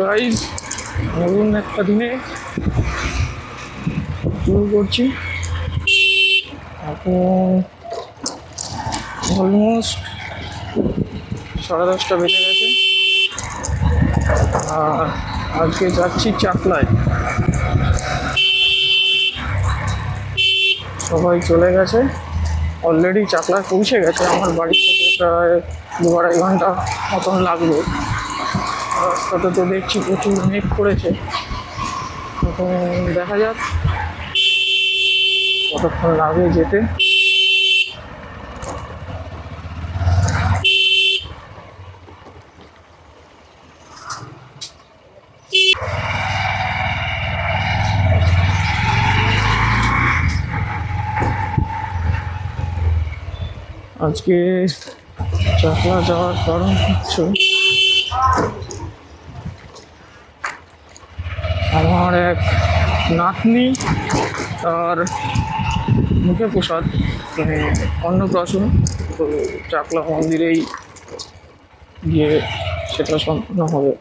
Guys, নতুন একটা দিনে শুরু করছি। এখন অলমোস্ট 10:30 বেজে গেছে। আর আজকে যাচ্ছি চাকলায়। সবাই চলে গেছে, অলরেডি চাকলায় পৌঁছে গেছে। আমার বাড়ি থেকে প্রায় 2-2.5 ঘন্টা মতন লাগবে। রাস্তাতে তো দেখছি প্রচুর মেঘ করেছে। এখন দেখা যাক কতক্ষণ লাগে যেতে। আজকে চাকলা যাওয়ার কারণ হচ্ছে আমার এক নাতনি তার মুখে প্রসাদ, মানে অন্নপ্রাশন, তো চাকলা মন্দিরেই গিয়ে সেটা সম্পূর্ণ হবে।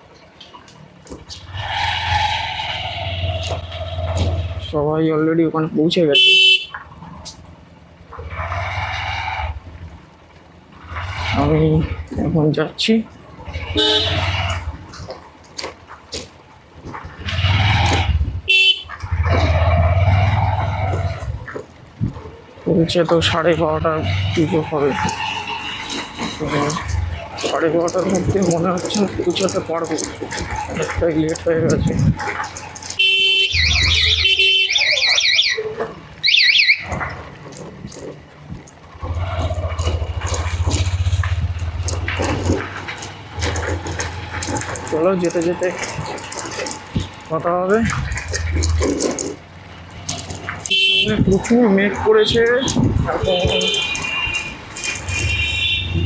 সবাই অলরেডি ওখানে পৌঁছে গেছে। আমি এখন যাচ্ছি। পৌঁছে তো 12:30 পুজো হবে। তো 12:30টার মধ্যে মনে হচ্ছে না পৌঁছাতে পারবো, অনেকটাই লেট হয়ে গেছে। চলো, যেতে যেতে কথা হবে। প্রচুর মেঘ করেছে। এখন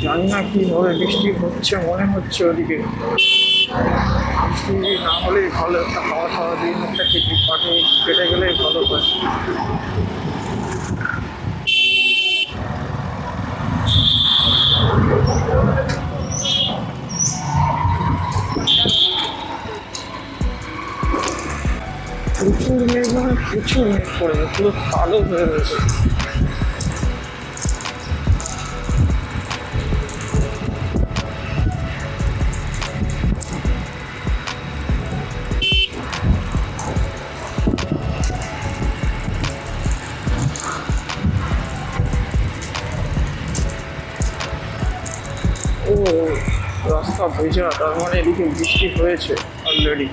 জানি না কি হবে, বৃষ্টি হচ্ছে মনে হচ্ছে ওদিকে। বৃষ্টি না হলেই ভালো, একটা খাওয়া খাওয়া দিয়ে একটা টিকিট পাঠিয়ে কেটে গেলেই ভালো হয়। প্রচুর মেঘ, মানে প্রচুর মেঘ পড়েছে, পুরো কালো হয়ে রয়েছে। ও, রাস্তা ভেজা, তার মানে এদিকে বৃষ্টি হয়েছে অলরেডি।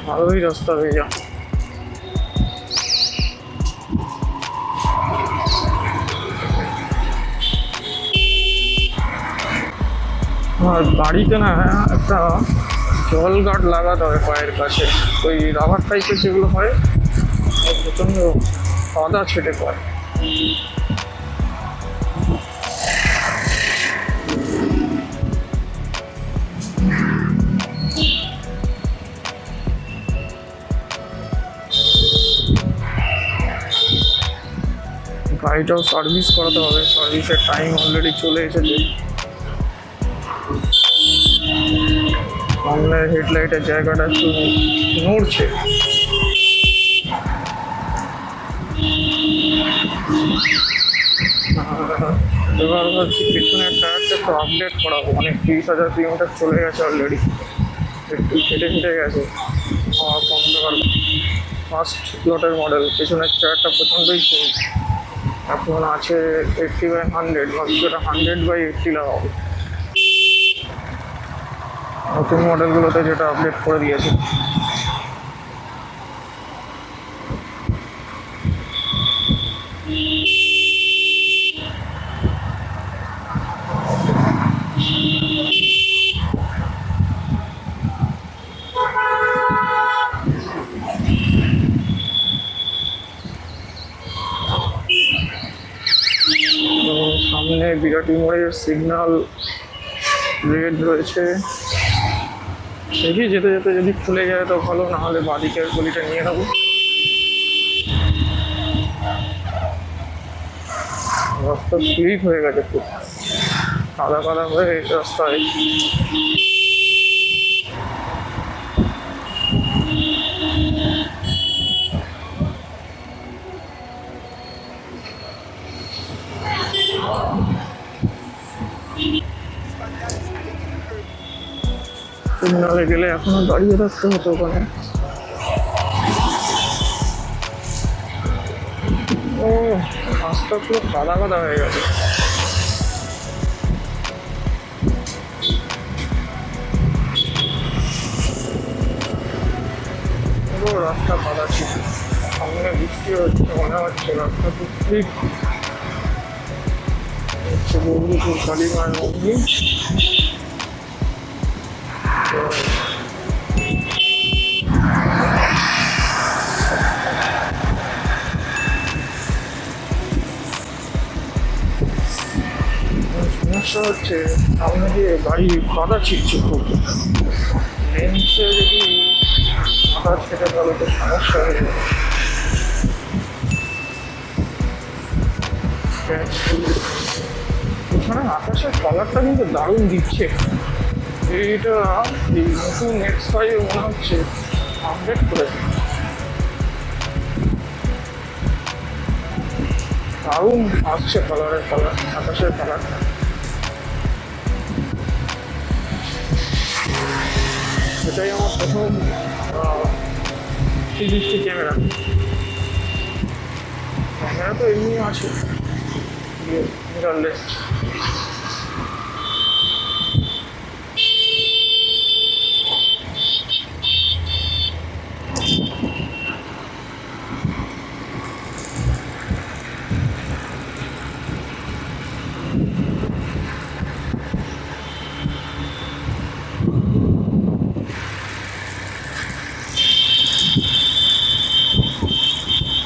ভালোই রাস্তা ভেজা। আর বাড়িতে না একটা জল গার্ড লাগাতে হবে পায়ের কাছে, ওই রাবার টাইপের যেগুলো হয়, প্রচণ্ড কাদা ছেটে পড়ে। গাড়িটাও সার্ভিস করাতে হবে, সার্ভিসের টাইম অলরেডি চলে এসেছে। সামনের হেডলাইটের জায়গাটা একটু নড়ছে। এবার ভাবছি পিছনের টায়ারটা একটু আপডেট করাবো, অনেক 30,000 কিলোমিটার চলে গেছে অলরেডি, একটু ফেটে ফেটে গেছে। আমার কম টাকার ফার্স্ট লটের মডেল, পেছনের টায়ারটা প্রচণ্ডই কম। এখন আছে 80/100, ভাবছি ওটা 100/80 লাগাবো। নতুন মডেলগুলোতে যেটা আপডেট করে দিয়েছে। সামনে বিরাটি মোড়ের সিগন্যাল রেড রয়েছে। দেখি যেতে যেতে যদি খুলে যায় তো ভালো, না হলে বাদিকের গলিটা নিয়ে নেবো। রাস্তা স্লিপ হয়ে গেছে, খুব কাদা কাদা হয়ে রাস্তায়। সিগনালে গেলে এখনো দাঁড়িয়ে থাকতে হতো ওখানে। ও, রাস্তা পুরো কাদা কাদা হয়ে গেছে। পুরো রাস্তা কাদা ছিল, সামনে বৃষ্টি হচ্ছে, মনে হচ্ছে রাস্তা ঠিক হচ্ছে বন্ধুপুর কালী মায়ের মন্দির। সমস্যা হচ্ছে সামনে দিয়ে গাড়ি কাদা ছিটছে খুব, লেন্সে যদি কাদা ছেড়ে তাহলে তো সমস্যা হয়ে যাবে। এখানে আকাশের কালারটা কিন্তু দারুণ দিচ্ছে। এইটা এই নতুন X5 মনে হচ্ছে আপডেট করেছে, দারুণ আসছে কালার আকাশের কালারটা। এটাই আমার প্রথম 360 ক্যামেরা। ক্যামেরা তো এমনি আছে মিররলেস।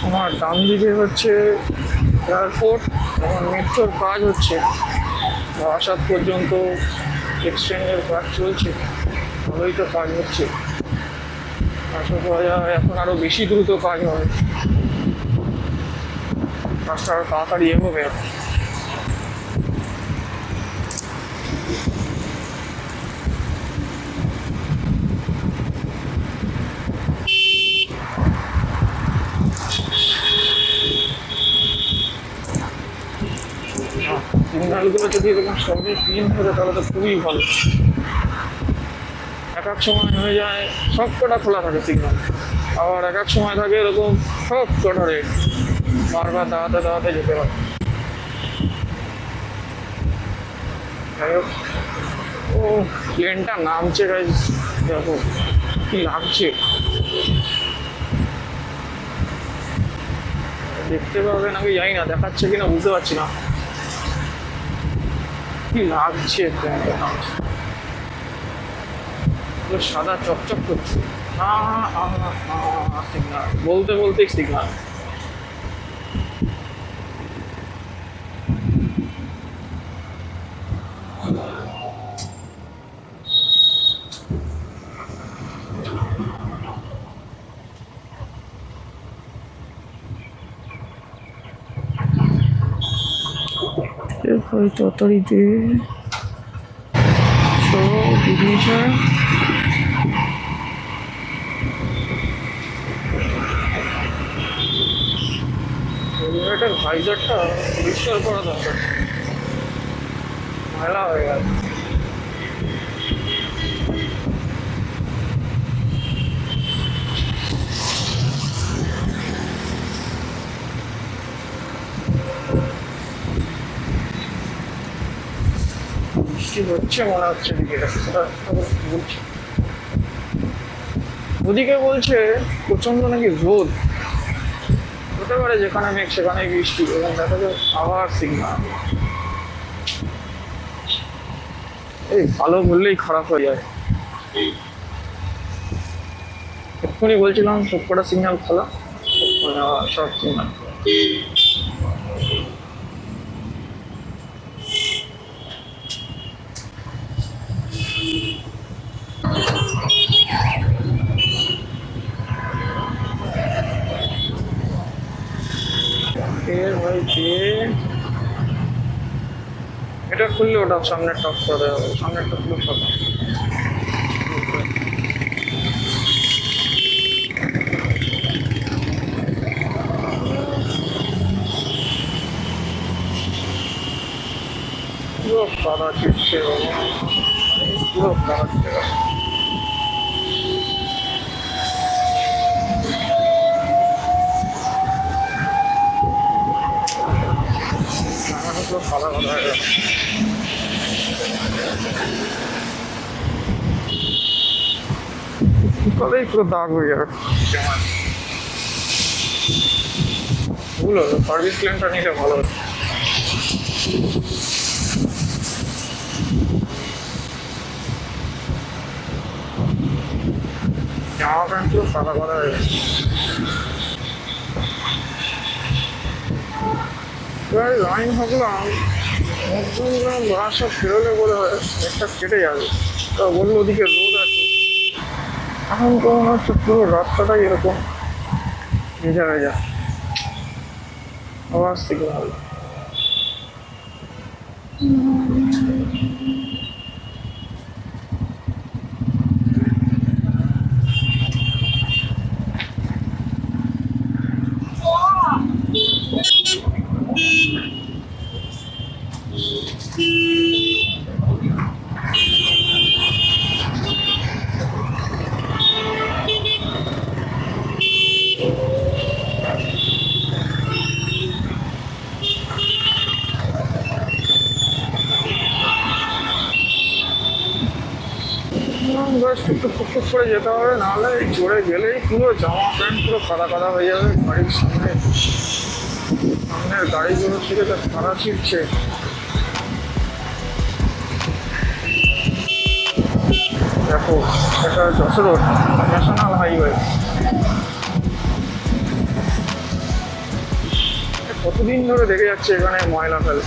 আমার ডান দিকে হচ্ছে এয়ারপোর্ট, আমার মেট্রোর কাজ হচ্ছে, বারাসাত পর্যন্ত এক্সচেঞ্জের কাজ চলছে, ভালোই তো কাজ হচ্ছে। আশা করা যায় এখন আরও বেশি দ্রুত কাজ হবে, কাজটা আরও তাড়াতাড়ি এগোবে। সিগন্যালগুলো যদি এরকম সবই ক্লিন থাকে তাহলে তো খুবই ভালো। এক এক সময় হয়ে যায় সব কটা খোলা থাকে সিগন্যাল, আবার এক এক সময় থাকে এরকম সব কটা রেড, বারবার দাঁড়াতে দাঁড়াতে যেতে হয়। যাই হোক, ও প্লেনটা নামছে গাইস, দেখো কি লাগছে, দেখতে পাবে নাকি জানি না, দেখাচ্ছে কিনা বুঝতে পারছি না, কি লাগছে প্লেনটা নামছে, সাদা চকচক করছে। সিগনাল বলতে বলতেই সিগনাল। তাড়াতাড়ি দে, বেরিয়েছে। হেলমেটের ভাইজারটা পরিষ্কার করা দরকার, ময়লা হয়ে গেল। বৃষ্টি হচ্ছে মনে হচ্ছে, দিকে বলছে, ওদিকে বলছে প্রচন্ড নাকি রোদ, হতে পারে যেখানে মেঘ সেখানে বৃষ্টি, এবং দেখা যায় আবার সিগনাল। এই ভালো বললেই খারাপ হয়ে যায়। এক্ষুনি বলছিলাম সবকটা সিগন্যাল খোলা, সব সিগন্যাল এটা খুললে ওটা সামনের টপ করে হবে, সামনের টপ খুলে ফাঁকা। পুরো কাদা চিটছে, পুরো কাদা চিটে গেছে। সাদা সাদা হয়ে গেল। কলেই পুরো দাগ হয়ে যাবে। ভুল হলো, সার্ভিস লেনটা নিলে ভালো হতো। জামা প্যান্ট পুরো সাদা সাদা হয়ে গেছে। এবার লাইন ভাবলাম মধ্যমগ্রাম বাসা ফেরোলে বলে হয় একটা কেটে যাবে, তা বললো ওদিকে রোদ আছে। এখন তো মনে হচ্ছে পুরো রাস্তাটাই এরকম ভেজা ভেজা, আওয়াজ থেকে ভালো। ব্যাস একটু টুকটুক করে যেতে হবে, নাহলে জোরে গেলেই পুরো জামা প্যান্ট পুরো কাদা কাদা হয়ে যাবে। গাড়ির সামনের গাড়িগুলোর থেকে তো সারা ছিটছে। দেখো, এটা যশোর রোড, ন্যাশনাল হাইওয়ে। কতদিন ধরে দেখে যাচ্ছে এখানে ময়লা ফেলে।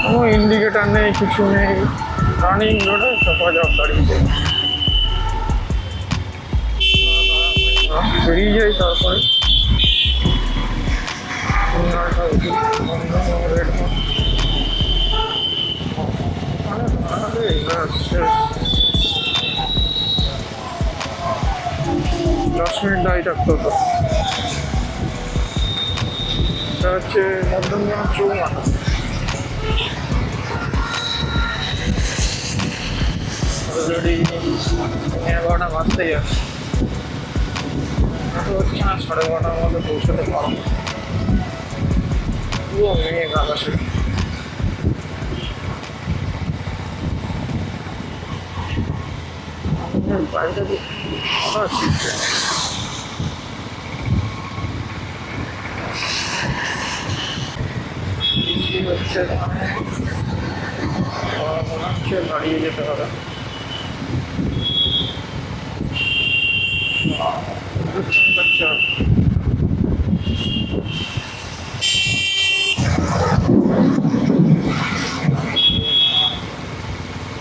কোনো ইন্ডিকেটার নেই, কিছু নেই, রানিং রোডে সকাল গাড়িতে বেরিয়ে যাই। তারপরে দশ মিনিট দাঁড়িয়ে থাকতে হতো। এটা হচ্ছে মধ্যমগ্রাম চৌমাথা। অলরেডি 11টা বাজতেই আছে, হচ্ছে না 12:30টার মধ্যে পৌঁছতে পারবো। পুরো মেঘ আকাশে। বাড়িটা কি ভালো আছে? হচ্ছে মনে হচ্ছে দাঁড়িয়ে যেতে হবে। अच्छा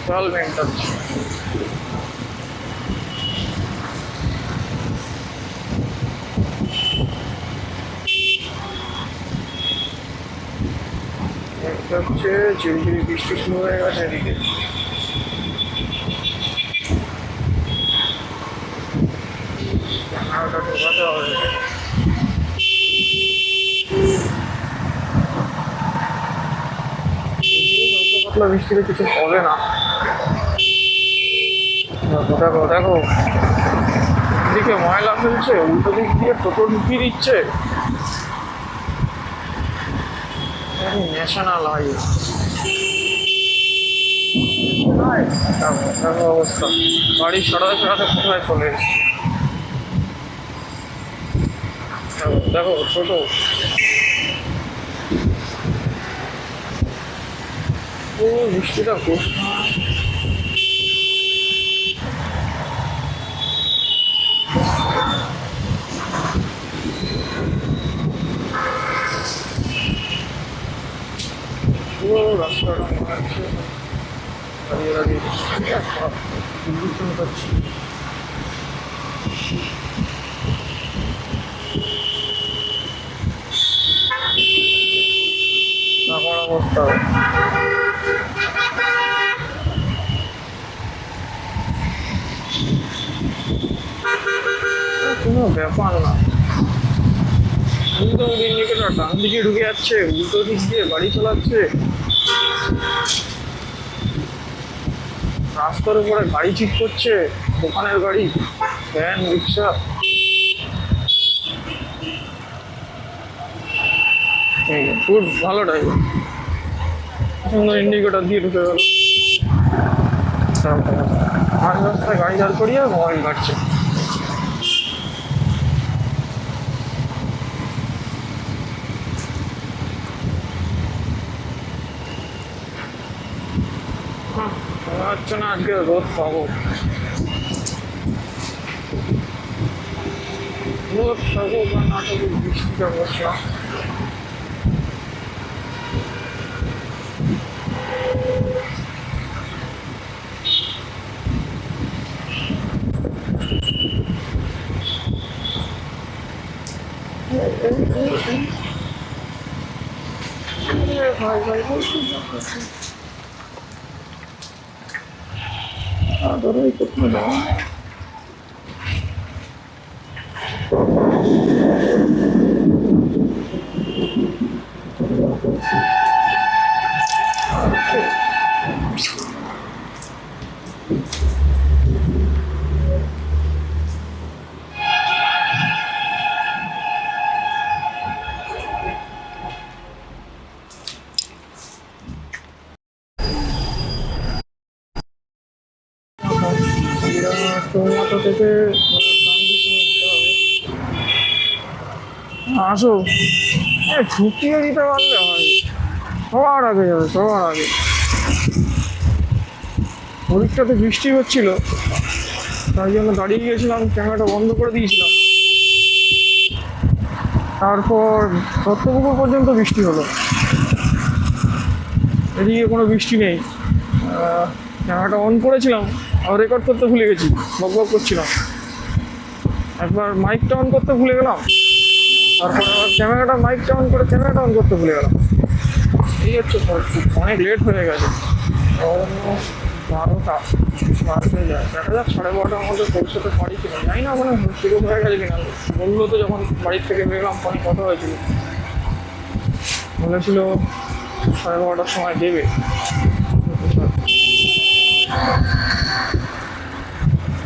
चल मिनट হচ্ছে ঝিরিঝিরি বৃষ্টি শুরু হয়ে গেছে এদিকে। ক্যামেরাটা ঢোকাতে হবে। পাতলা বৃষ্টিতে কিছু হবে না। দেখো দেখো, এদিকে ময়লা ফেলছে, উল্টো দিক দিয়ে টোটো ঢুকিয়ে দিচ্ছে। ন্যাশনাল হাইওয়ে দেখো অবস্থা, গাড়ি সরাতে সরাতে কোথায় চলে এসছে। দেখো ছোটো ও বৃষ্টিটা পড়ছে। পুরো রাস্তাটা মনে হচ্ছে দাঁড়িয়ে দাঁড়িয়ে দুর্ঘটন পাচ্ছি। আমার অবস্থা কোনো ব্যাপার না। উল্টো ইন্ডিকেটার ডান দিকে ঢুকে যাচ্ছে, উল্টো দিক দিয়ে গাড়ি চালাচ্ছে। রাস্তার উপরে গাড়ি ঠিক করছে, দোকানের গাড়ি, ভ্যান, রিক্সা। খুব ভালো ড্রাইভার, সুন্দর ইন্ডিকেটার দিয়ে ঢুকে গেল। মাঝ রাস্তায় গাড়ি দাঁড় করিয়ে মোবাইল কাটছে। মনে হচ্ছে না আজকে রোদ পাবো, রোদ পাবো বা না পাবো, বৃষ্টিটা বসলাম। আদরই কোথাও যাওয়া টমেটো থেকে আসো, ঢুকিয়ে দিতে পারলে হয়, সবার আগে যাবে, সবার আগে। পরীক্ষাতে বৃষ্টি হচ্ছিল, তাই জন্য দাঁড়িয়ে গিয়েছিলাম, ক্যামেরাটা বন্ধ করে দিয়েছিলাম। তারপর দত্তপুকুর পর্যন্ত বৃষ্টি হলো, এদিকে কোনো বৃষ্টি নেই। ক্যামেরাটা অন করেছিলাম, আর রেকর্ড করতে ভুলে গেছি, বক বক করছিলাম। একবার মাইকটা অন করতে ভুলে গেলাম, তারপর আবার মাইকটা অন করে ক্যামেরাটা অন করতে ভুলে গেলাম। এই হচ্ছে অনেক লেট হয়ে গেছে, 12টা বাজতে যায়। দেখা যাক 12:30টার মধ্যে পৌঁছতে পারি কিনা, জানি না, মানে শুরু হয়ে গেছে কিনা। বললো তো যখন বাড়ির থেকে বেরোলাম তখন কথা হয়েছিল, বলেছিল 12:30টার সময় দেবে।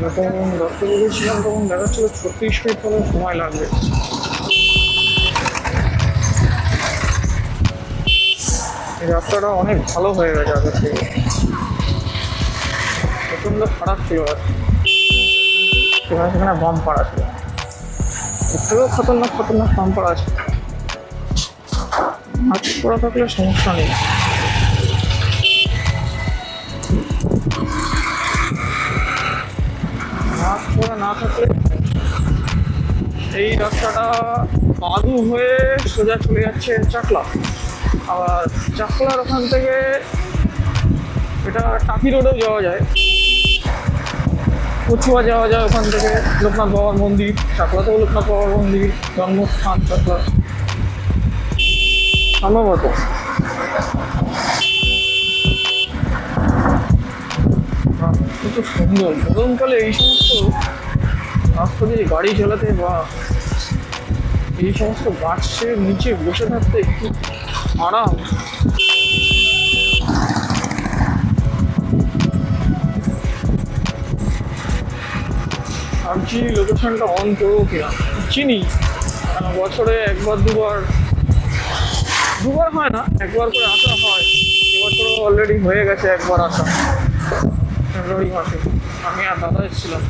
যখন দশটা বলেছিলাম তখন দেখাচ্ছিল 36 মিনিট কোনো সময় লাগবে। এই রাস্তাটা অনেক ভালো হয়ে গেছে আগের থেকে, প্রচণ্ড খারাপ ছিল। সেখানে সেখানে বাম্পার আছে, এর থেকেও খতরনাক বাম্পার আছে। মাস্ক পরা থাকলে সমস্যা নেই। মাস্ক পরা না থাকলে এই রাস্তাটা বাদু হয়ে সোজা চলে যাচ্ছে চাকলা, আবার চাকলার ওখান থেকে এটা টাকি রোডেও যাওয়া যায়, কচুয়া যাওয়া যায় ওখান থেকে, লোকনাথ বাবার মন্দির, চাকলাতেও লোকনাথ বাবার মন্দির, জন্মস্থান চাকলা সম্ভবত। কত সুন্দর গরমকালে এই সমস্ত রাস্তা দিয়ে গাড়ি চালাতে বা এই সমস্ত গাছের নিচে বসে থাকতে একটু আরাম। ভাবছি লোকেশনটা অন করবো কিনা, চিনি বছরে একবার দুবার হয় না, একবার করে আসা হয়। এবছরও অলরেডি হয়ে গেছে একবার আসা, ফেব্রুয়ারি মাসে আমি আর দাদা এসেছিলাম।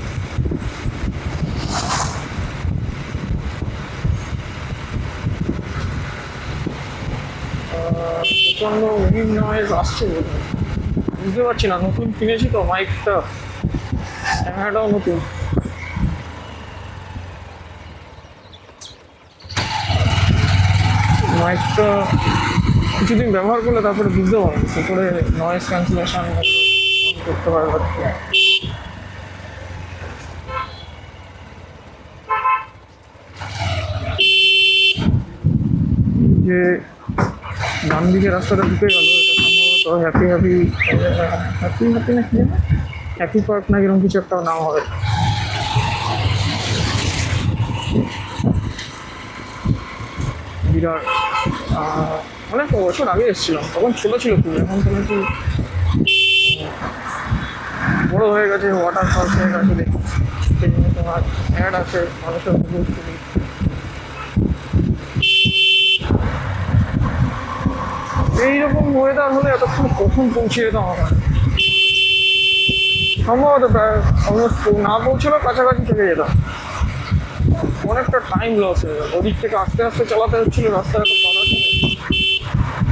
প্রচণ্ড উইন নয়েজ আসছে বোধ হয়, বুঝতে পারছি না। নতুন কিনেছি তো মাইকটা, ক্যামেরাটাও নতুন। মাইকটা কিছুদিন ব্যবহার করলে তারপরে বুঝতে পারবো কী করে নয়েজ ক্যান্সেলেশন করতে পারবো। যে ডান দিকে রাস্তাটা ঢুকে গেল, এটা সম্ভবত হ্যাপি না কি, হ্যাপি পার্ক না এরকম কিছু একটা নাম হবে। বিরাট অনেক বছর আগে এসেছিলাম, তখন ছোট ছিল খুব, এখন তো নাকি বড় হয়ে গেছে, ওয়াটার পার্ক হয়ে গেছে দেখি। সেই জন্য তোমার অ্যাড আছে মানুষের উপর। এইরকম ওয়েদার হলে এতক্ষণ কখন পৌঁছে যেতাম আমার, সম্ভবত প্রায় অলমোস্ট না পৌঁছলেও কাছাকাছি থেকে যেতাম। অনেকটা টাইম লস হয়ে গেল, ওদিক থেকে আস্তে আস্তে চালাতে হচ্ছিল, রাস্তা এত কড়া ছিল।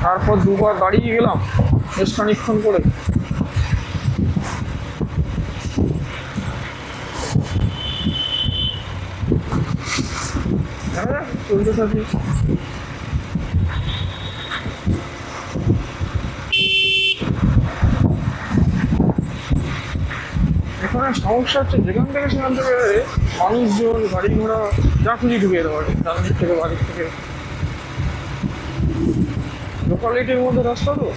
তারপর দুবার দাঁড়িয়ে গেলাম বেশ খানিকক্ষণ করে। চলতে থাকি। এখানে সমস্যা হচ্ছে যেখান থেকে সেখান থেকে মানুষজন গাড়ি ঘোড়া যা খুঁজি ঢুকিয়ে দেওয়া যায়, ডান দিক থেকে বাড়ির থেকে। লোকালিটির মধ্যে রাস্তা তো,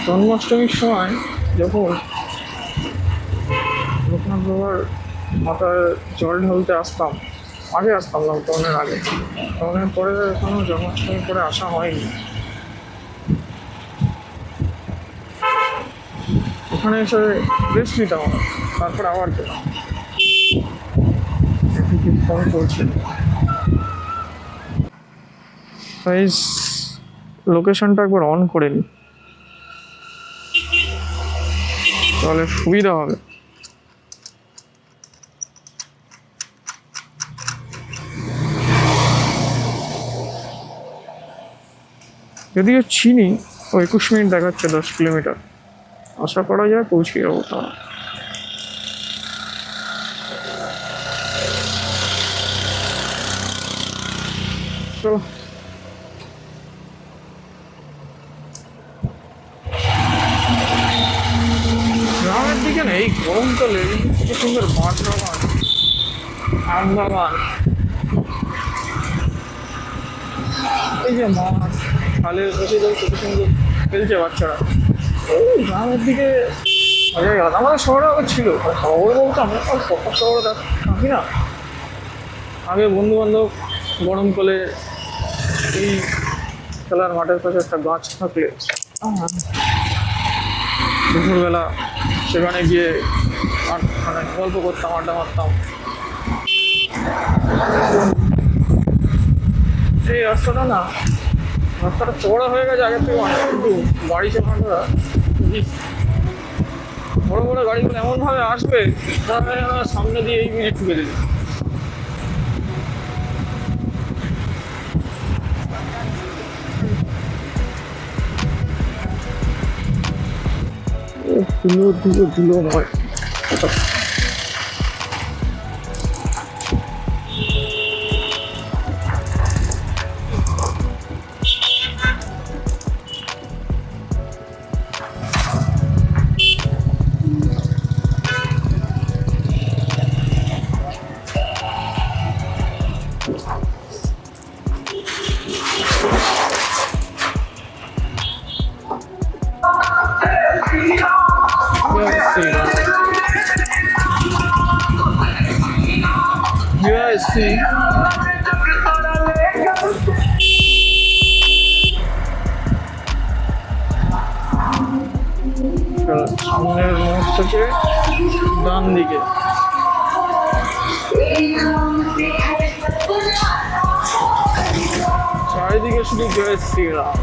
জন্মাষ্টমীর সময় যখন লোকনাথ বাবার মাথায় জল ঢালতে আসতাম, আগে আসতাম লকডাউনের আগে, লকডাউনের পরে এখনো জন্মাষ্টমী করে আসা হয়নি। ওখানে এসে রেস্ট নিতাম আমরা, তারপরে আবার গেলাম। ফোন করছে, লোকেশনটা একবার অন করে নি, তাহলে সুবিধা হবে। যদিও চিনি, ও 21 মিনিট দেখাচ্ছে, 10 কিলোমিটার, আশা করা যায় পৌঁছে যাবো। তা চলো, গ্রামের দিকে না এই গরমকালে কত সুন্দর মাঠ বাগান, আম বাগান, এই যে মাঠ, খালের কাছে কত সুন্দর খেলছে বাচ্চারা। এই গ্রামের দিকে মজাই আলাদা। আমাদের শহরে আগে ছিল, শহরে বলতে আমরা কত শহরে থাকি না। আগে বন্ধু বান্ধব গরমকালে এই খেলার মাঠের পাশে একটা গাছ থাকলে দুপুরবেলা সেখানে গিয়ে মানে গল্প করতাম, আড্ডা মারতাম। এই রাস্তাটা না, রাস্তাটা চওড়া হয়ে গেছে আগের থেকে অনেক, কিন্তু গাড়ি চালানোটা বড় বড় গাড়িগুলো এমনভাবে আসবে সামনে দিয়ে এই মিনিট ঢুকে দেবে। ধুলো ধুলো ধুলোময়। see. সামনের মোড় থেকে ডান দিকে চারিদিকে শুধু জয় শ্রীরাম।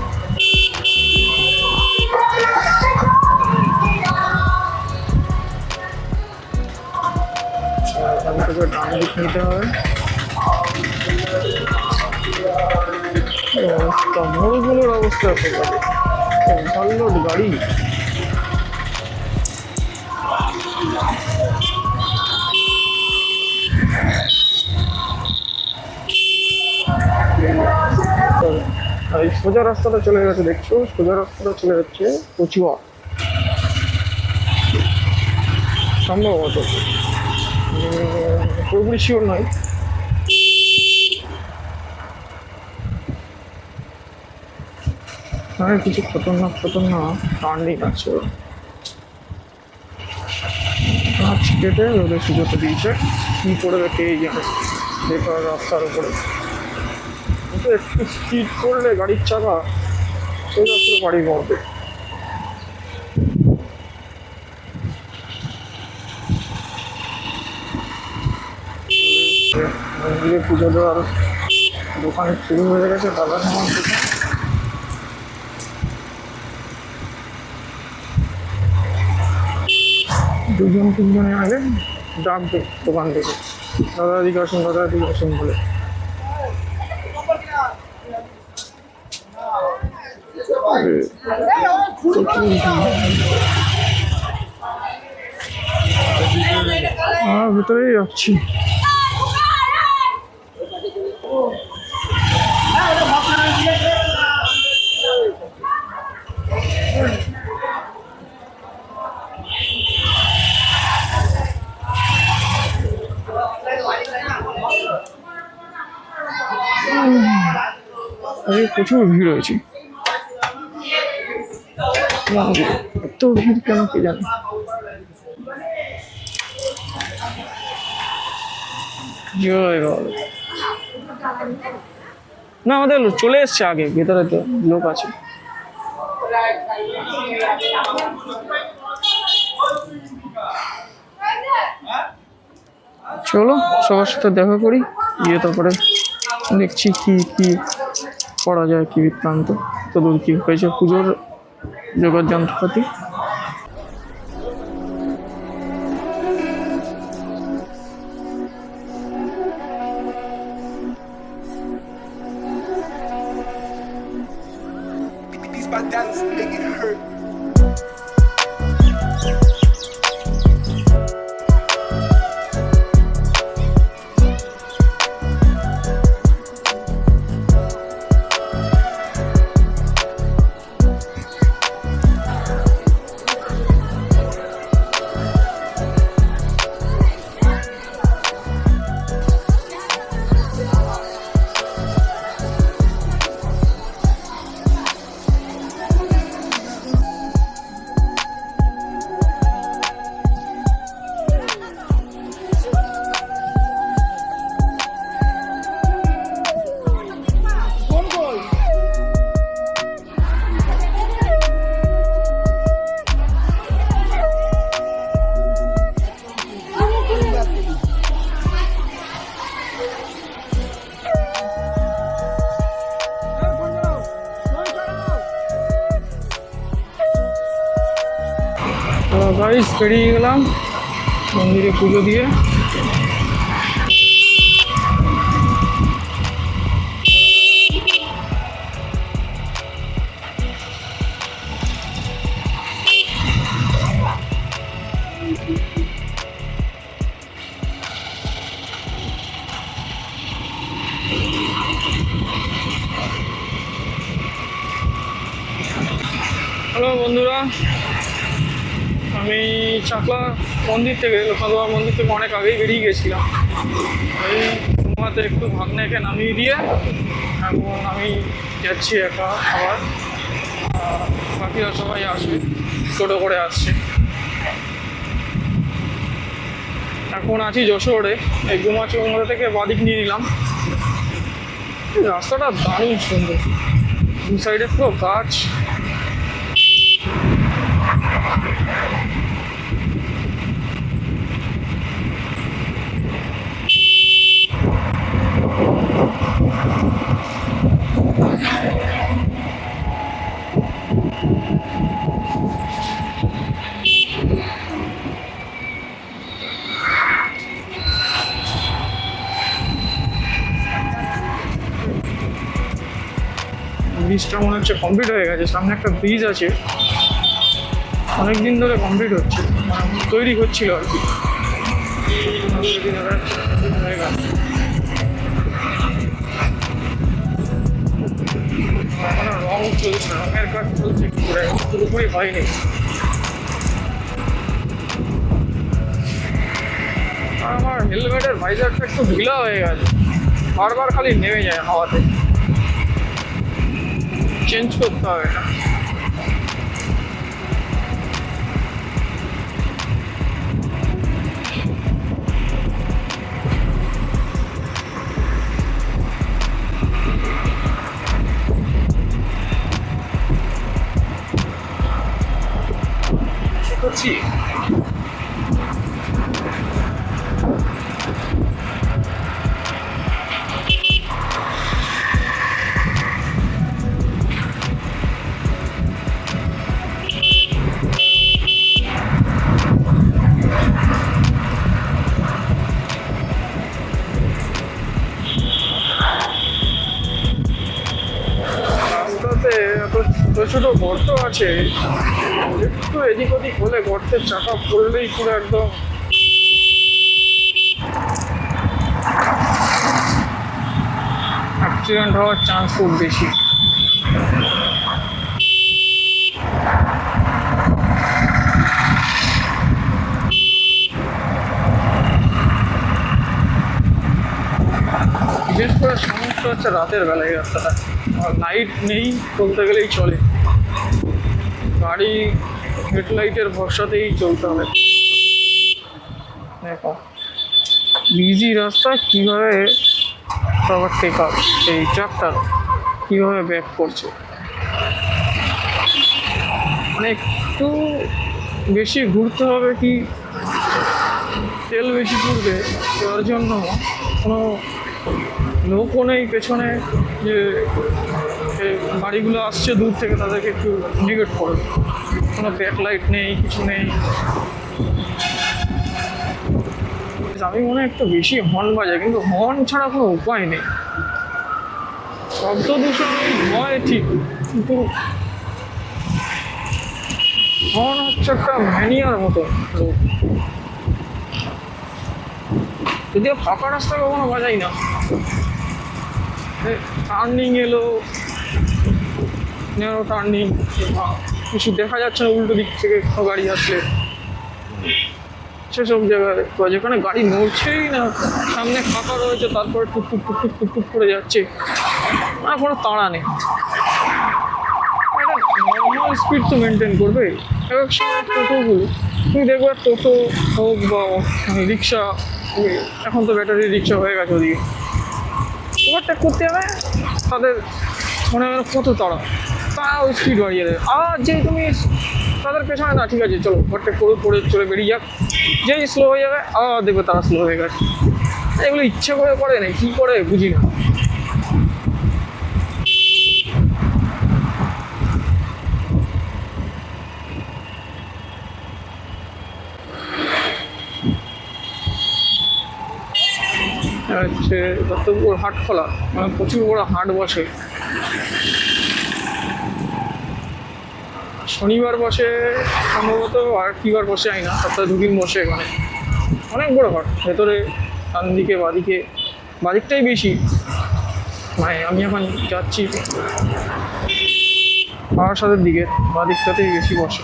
এখান থেকে ডান দিক নিতে হবে। অবস্থা মোড়গুলোর অবস্থা একেবারে ভালো গাড়ি। এই সোজা রাস্তাটা চলে গেছে, দেখছো সোজা রাস্তাটা চলে যাচ্ছে কচুয়া সম্ভবত, পুরোপুরি শিওর নয়। এখানে কিছু খতরনাক টার্নিং আছে। গাছ কেটে ওদের সুযোগটা দিয়েছে, কী করবে কে জানে বেকার রাস্তার উপরে। কিন্তু একটু স্পিড করলে গাড়ির চাকা সোজা পুরো বাড়ি মরবে। মন্দিরে পুজো দেওয়ার দোকান শুরু হয়ে গেছে, দাদা নেওয়ার দোকান। দুজন তিনজনে আগে ডাকবে দোকান থেকে, দাদা দিকে আসুন, দাদা দিকে আসুন বলে। ভিতরেই যাচ্ছি। প্রচুর ভিড় হয়েছে, এত ভিড় কেন কে জানে। জয় বাবা। না আমাদের চলে এসছে আগে, ভেতরে তো লোক আছে। চলো সবার সাথে দেখা করি, গিয়ে তারপরে দেখছি কি কি করা যায়, কি বৃত্তান্ত, তোদের কি হয়েছে পুজোর জোগাড় যন্ত্রপাতি। গাইস বেরিয়ে গেলাম মন্দিরে পুজো দিয়ে। হ্যালো বন্ধুরা, আমি চাকলা মন্দির থেকে, লোকনাথ বাবার মন্দির থেকে অনেক আগেই বেরিয়ে গেছিলাম। এই তোমাতে একটু ভাগ্নেকে নামিয়ে দিয়ে এখন আমি যাচ্ছি একা আবার, বাকিরা সবাই আসবে, টোটো করে আসছে। এখন আছি যশোরে, এই গুমাচুমরা থেকে বাদিক নিয়ে নিলাম। রাস্তাটা দারুণ সুন্দর, দু সাইডে পুরো গাছ। ব্রিজটা মনে হচ্ছে কমপ্লিট হয়ে গেছে, সামনে একটা ব্রিজ আছে, অনেক দিন ধরে কমপ্লিট হচ্ছে, তৈরি হচ্ছিল আর কি। রং চলছে, রঙের কাজ চলছে, পুরোপুরি হয়নি। আমার হেলমেটের ভাইজারটা একটু ঢিলা হয়ে গেছে, বারবার খালি নেমে যায় হাওয়াতে। চেঞ্জ করতে হবে এটা। করছি রাস্তাতে এত ছোট ছোট গর্ত আছে, একটু এদিক ওদিক হলে গর্তের চাকা পড়লেই পুরো একদম অ্যাক্সিডেন্ট হওয়ার চান্স খুব বেশি। বিশেষ করে সমস্যা হচ্ছে রাতের বেলায় রাস্তাটা, আর লাইট নেই বলতে গেলেই চলে, গাড়ি হেডলাইটের ভরসাতেই চলতে হবে। দেখো বিজি রাস্তা কীভাবে সবার টেকার এই ট্রাকটার কীভাবে ব্যাক করছে, মানে একটু বেশি ঘুরতে হবে কি তেল বেশি পুড়বে, তার জন্য কোনো লোকও নেই পেছনে যে গাড়িগুলো আসছে দূর থেকে তাদেরকে একটু ইন্ডিকেট করবে, কোনো ব্যাকলাইট নেই, কিছু নেই। আমি মনে হয় একটু বেশি হর্ন বাজায়, কিন্তু হর্ন ছাড়া কোনো উপায় নেই। শব্দ দূষণ হয় ঠিক, কিন্তু হর্ন হচ্ছে একটা ম্যানিয়ার মতো লোক। যদিও ফাঁকা রাস্তা কখনো বাজাই না, টার্নিং এলো, ন্যারো টার্নিং, কিছু দেখা যাচ্ছে না উল্টো দিক থেকে কোনো গাড়ি আসলে, সেসব জায়গায় যেখানে গাড়ি নড়ছেই না, সামনে ফাঁকা রয়েছে, তারপরে টুকটুক টুকটুক টুকটুক করে যাচ্ছে, আর কোনো তাড়া নেই। একটা নর্মাল স্পিড তো মেনটেন করবে। এক সময় টোটোগুলো তুমি দেখবে, টোটো হোক বা রিক্সা, এখন তো ব্যাটারি রিক্সা হয়ে গেছে, ওদিকে ওভারটেক করতে হবে তাদের মনে হয় কত তাড়া, তারাও স্পিড বাড়িয়ে দেবে। আর যেই তুমি তাদের পেছনে না, ঠিক আছে চলো ওভারটেক করে পড়ে চলে বেরিয়ে যাক, যেই স্লো হয়ে যাবে আবার দেখবে তারা স্লো হয়ে গেছে। এগুলো ইচ্ছে করে না, কী করে বুঝি না। হচ্ছে দত্তপুর হাট খোলা, মানে প্রচুর বড় হাট বসে, শনিবার বসে সম্ভবত, আর কিবার বসে আই না, সপ্তাহে দুদিন বসে। এখানে অনেক বড় হাট, ভেতরে ডান দিকে বাদিকে, বাদিকটাই বেশি, মানে আমি এখন যাচ্ছি বারাসাতের দিকে, বাদিকটাতেই বেশি বসে।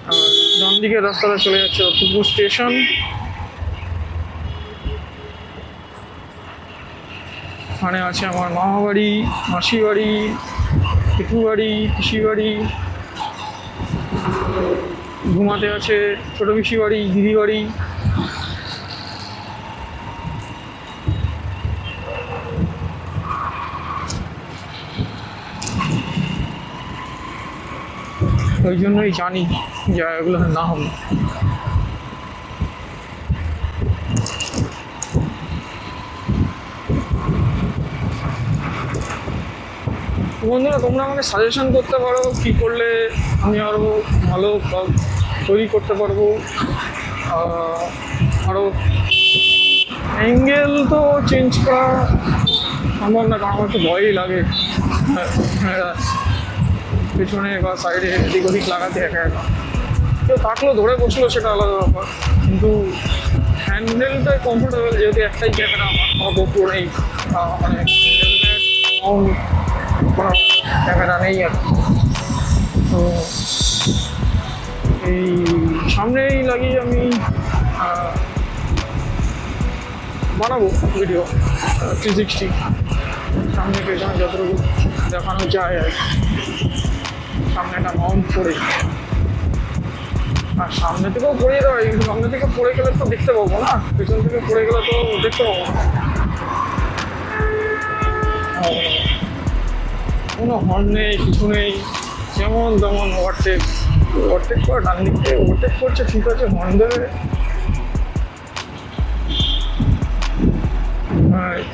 আর ডান দিকের রাস্তাটা চলে যাচ্ছে দত্তপুর স্টেশন। ওখানে আছে আমার মামা বাড়ি, মাসি বাড়ি, পিঠু বাড়ি, পিসি বাড়ি, ঘুমাতে আছে ছোটো পিসি বাড়ি, দিদি বাড়ি। ওই জন্যই জানি জায়গাগুলো না হবে। বন্ধুরা, তোমরা আমাকে সাজেশন করতে পারো কী করলে আমি আরও ভালো ব্লগ তৈরি করতে পারবো। আরও অ্যাঙ্গেল তো চেঞ্জ করা সম্ভব না, কারণ আমার একটু ভয়ই লাগে পেছনে বা সাইডে এদিক ওদিক লাগাতে, একা একা কেউ থাকলেও ধরে বসলো সেটা আলাদা ব্যাপার, কিন্তু হ্যান্ডেলটাই কমফোর্টেবল, যেহেতু একটাই ক্যামেরা আমার, গোপ্রো নেই, মানে হেলমেট কোনো ক্যামেরা নেই আর কি। তো এই সামনেই লাগিয়ে আমি বানাবো ভিডিও 360 সামনে পেছনে যতটুকু দেখানো যায় আর কি। সামনে একটা মাউন্ট করে, আর সামনে থেকেও পড়িয়ে দেওয়া, কিন্তু সামনে থেকে পড়ে গেলে তো দেখতে পাবো না, পেছন থেকে পড়ে গেলে তো দেখতে পাবো না। কোনো হর্ন নেই, কিছু নেই, যেমন তেমন ওভারটেক করে ডান দিক থেকে ওভারটেক করছে, ঠিক আছে, হর্ন দেবে।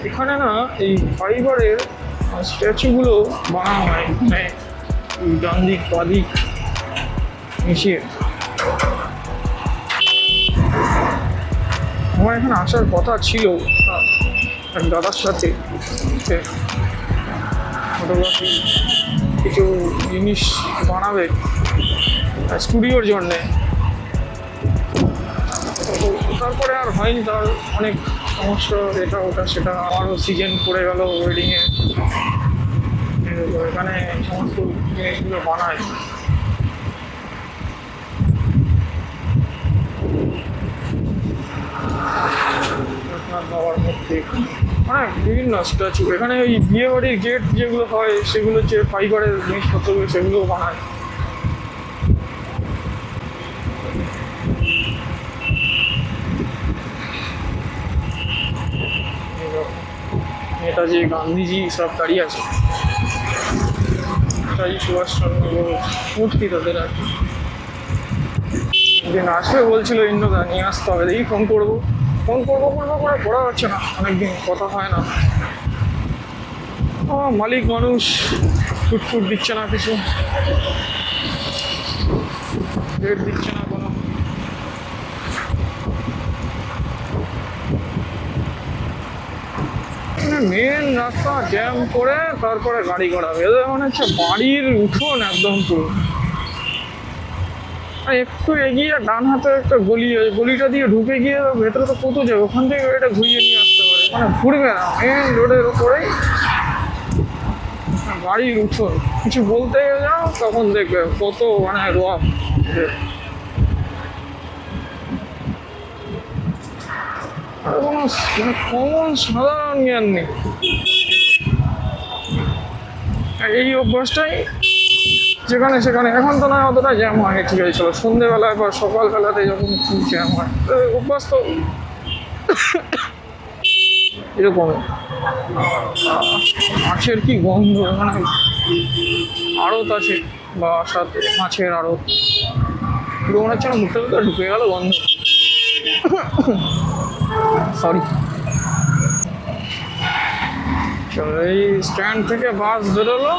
এখানে না এই ফাইবারের স্ট্যাচুগুলো বানানো হয়, মানে ডান দিক বা দিক মিশিয়ে। আমার এখানে আসার কথা ছিল এক দাদার সাথে, ফটোগ্রাফি কিছু জিনিস বানাবে স্টুডিওর জন্যে, তারপরে আর হয়নি, তার অনেক সমস্যা, এটা ওটা সেটা, আমারও সিজন পড়ে গেল ওয়েডিংয়ে, এখানে সমস্ত জিনিসগুলো বানায়। বাবার মধ্যে মানে বিভিন্ন স্ট্যাচু, এখানে ওই বিয়ে বাড়ির গেট যেগুলো হয় সেগুলো হচ্ছে ফাইবারের জিনিসপত্রগুলো, সেগুলোও বানায়। নেতাজি গান্ধীজি সব দাঁড়িয়ে আছে, নেতাজি সুভাষচন্দ্র মূর্তি তাদের আর কি। একদিন আসবে বলছিল ইন্দ্রদা, নিয়ে আসতে হবে, দেখি ফোন করবো করে পড়া হচ্ছে না, অনেকদিন কথা হয় না। মালিক মানুষ ফুটফুট দিচ্ছে না, কিছু রেট দিচ্ছে না কোনো। মেন রাস্তা জ্যাম করে তারপরে গাড়ি করাবে, এদের মনে হচ্ছে বাড়ির উঠোন একদম পুরো। একটু এগিয়ে ডান হাতে একটা গলি, গলিটা দিয়ে ঢুকে গিয়ে ভেতরে তো কত যাবে, ওখান থেকে এটা ঘুরিয়ে নিয়ে আসতে পারে, মানে ঘুরবে না, মেন রোডের ওপরেই গাড়ির উঠোন। কিছু বলতে যাও তখন দেখবে কত মানে রোয়া, কোনো কমন সাধারণ জ্ঞান নেই। এই অভ্যাসটাই যেখানে সেখানে, এখন তো নয় অতটা জ্যাম হয়, ঠিক আছে, চলো সন্ধ্যেবেলায় বা সকালবেলাতে যখন খুব জ্যাম হয়, অভ্যাস তো এরকম। মাছের কি গন্ধ, মানে আড়ত আছে বা সাথে মাছের আড়ত, পুরো মনে হচ্ছে না মুখের ভিতরে ঢুকে গেল গন্ধ। সরি। এই স্ট্যান্ড থেকে বাস বেরোলো,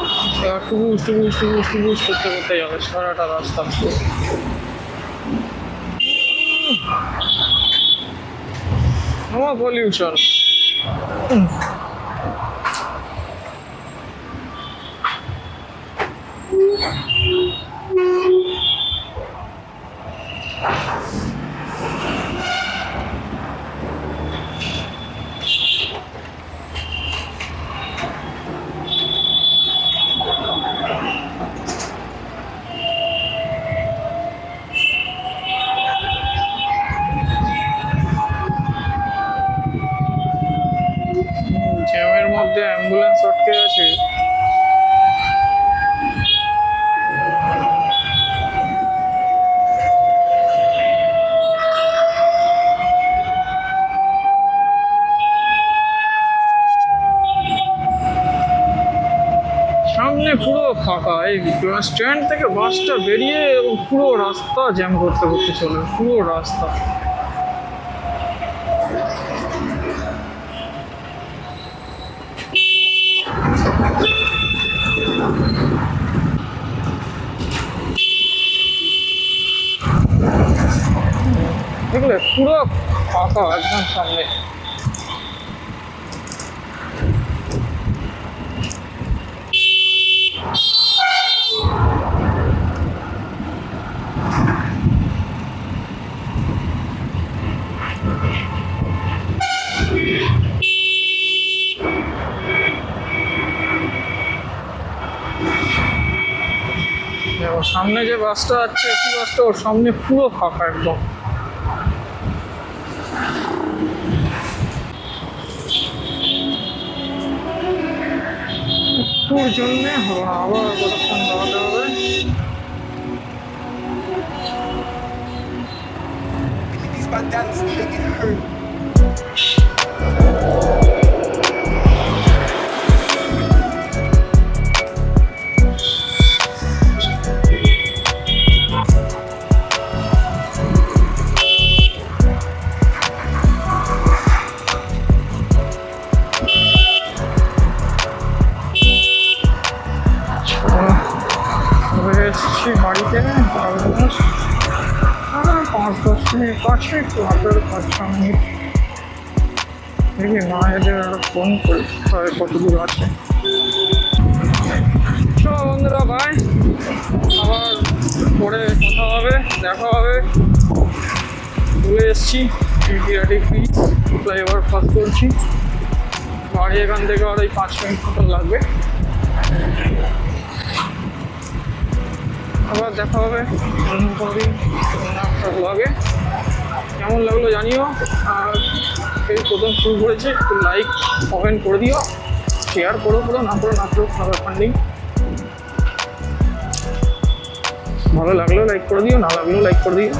টুবুস করতে করতে যাবে সারাটা রাস্তা। No pollution. জ্যামের মধ্যে অ্যাম্বুলেন্স আটকে আছে। সামনে পুরো ফাঁকা, এই স্ট্যান্ড থেকে বাসটা বেরিয়ে এবং পুরো রাস্তা জ্যাম করতে চলে, পুরো রাস্তা। দেখলে পুরো ফাঁকা একদম সামনে। সামনে যে বাসটা আছে, এসি বাসটা, ওর সামনে পুরো ফাঁকা একদম। একটুর জন্যে হলো না, আবার কতক্ষণ দাঁড়াতে হবে। These bandanas make it hurt. চলে এসেছি বাড়িতে, অলমোস্ট 5-10 মিনিট কাছে, একটু হাতের 5-6 মিনিট। দেখি মায়েদের ফোন করি কত দূর আছে। চলো বন্ধুরা, বাই, আবার পরে কথা হবে, দেখা হবে। চলে এসেছি ইন্ডিয়াটি ব্রিজ, ফ্লাইওভার ক্রস করছি। বাড়ি এখান থেকে আর ওই 5 মিনিট মতো লাগবে। আবার দেখা হবে অন্য কোনো দিন অন্য একটা ব্লগে। কেমন লাগলো জানিও, আর এই প্রথম শুরু করেছি, একটু লাইক কমেন্ট করে দিও, শেয়ার করো, না করো কোনো ব্যাপার নেই। ভালো লাগলেও লাইক করে দিও, না লাগলেও লাইক করে দিও।